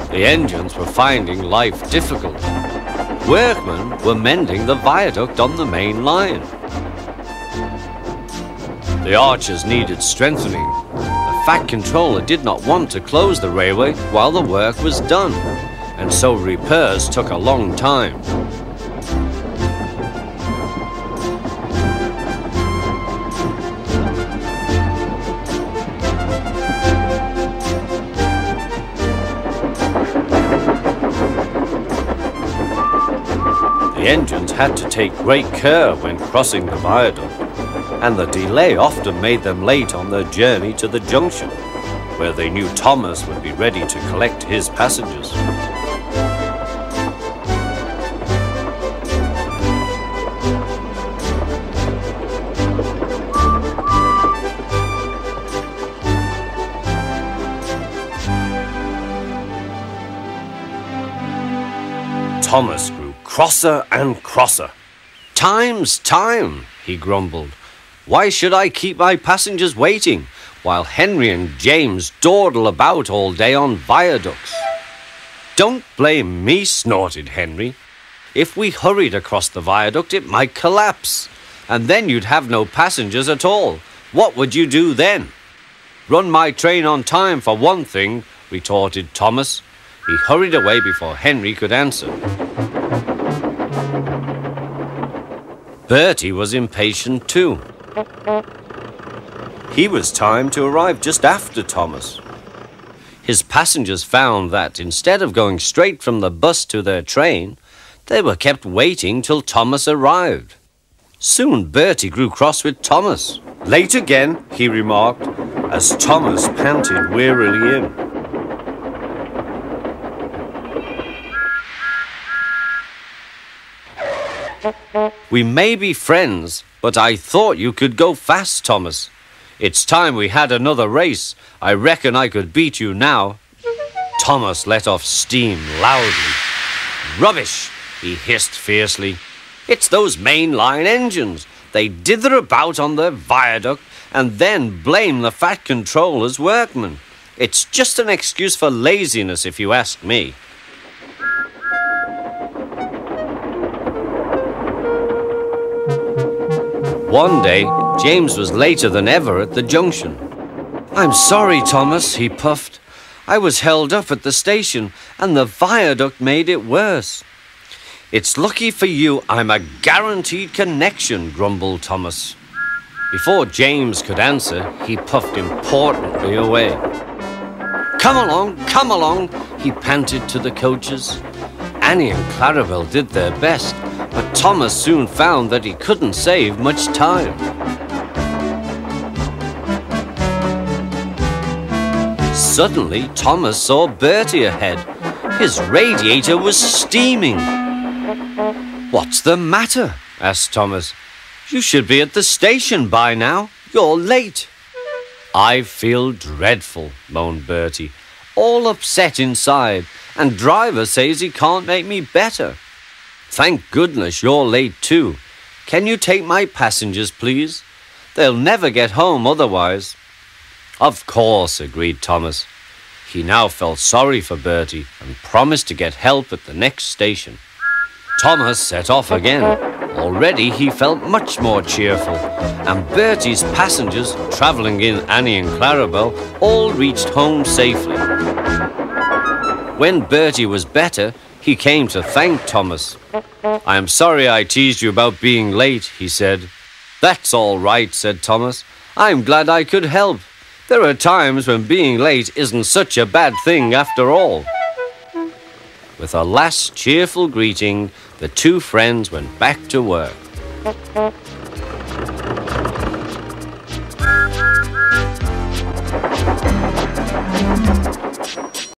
The engines were finding life difficult. Workmen were mending the viaduct on the main line. The arches needed strengthening. The Fat Controller did not want to close the railway while the work was done, and so repairs took a long time. The engines had to take great care when crossing the viaduct, and the delay often made them late on their journey to the junction, where they knew Thomas would be ready to collect his passengers. Thomas grew crosser and crosser. "Time's time," he grumbled. "Why should I keep my passengers waiting while Henry and James dawdle about all day on viaducts?" "Don't blame me," snorted Henry. "If we hurried across the viaduct, it might collapse, and then you'd have no passengers at all. What would you do then?" "Run my train on time for one thing," retorted Thomas. He hurried away before Henry could answer. Bertie was impatient too. He was timed to arrive just after Thomas. His passengers found that instead of going straight from the bus to their train, they were kept waiting till Thomas arrived. Soon Bertie grew cross with Thomas. "Late again," he remarked, as Thomas panted wearily in. "We may be friends, but I thought you could go fast, Thomas. It's time we had another race. I reckon I could beat you now." Thomas let off steam loudly. "Rubbish," he hissed fiercely. "It's those mainline engines. They dither about on their viaduct and then blame the Fat Controller's workmen. It's just an excuse for laziness, if you ask me." One day, James was later than ever at the junction. "I'm sorry, Thomas," he puffed. "I was held up at the station, and the viaduct made it worse." "It's lucky for you I'm a guaranteed connection," grumbled Thomas. Before James could answer, he puffed importantly away. Come along," he panted to the coaches. Annie and Clarabel did their best, but Thomas soon found that he couldn't save much time. Suddenly, Thomas saw Bertie ahead. His radiator was steaming. "What's the matter?" asked Thomas. "You should be at the station by now. You're late." "I feel dreadful," moaned Bertie. "All upset inside, and driver says he can't make me better." "Thank goodness you're late too. Can you take my passengers, please? They'll never get home otherwise." "Of course," agreed Thomas. He now felt sorry for Bertie and promised to get help at the next station. Thomas set off again. Already he felt much more cheerful, and Bertie's passengers, travelling in Annie and Clarabel, all reached home safely. When Bertie was better, he came to thank Thomas. "I am sorry I teased you about being late," he said. "That's all right," said Thomas. "I'm glad I could help. There are times when being late isn't such a bad thing after all." With a last cheerful greeting, the two friends went back to work.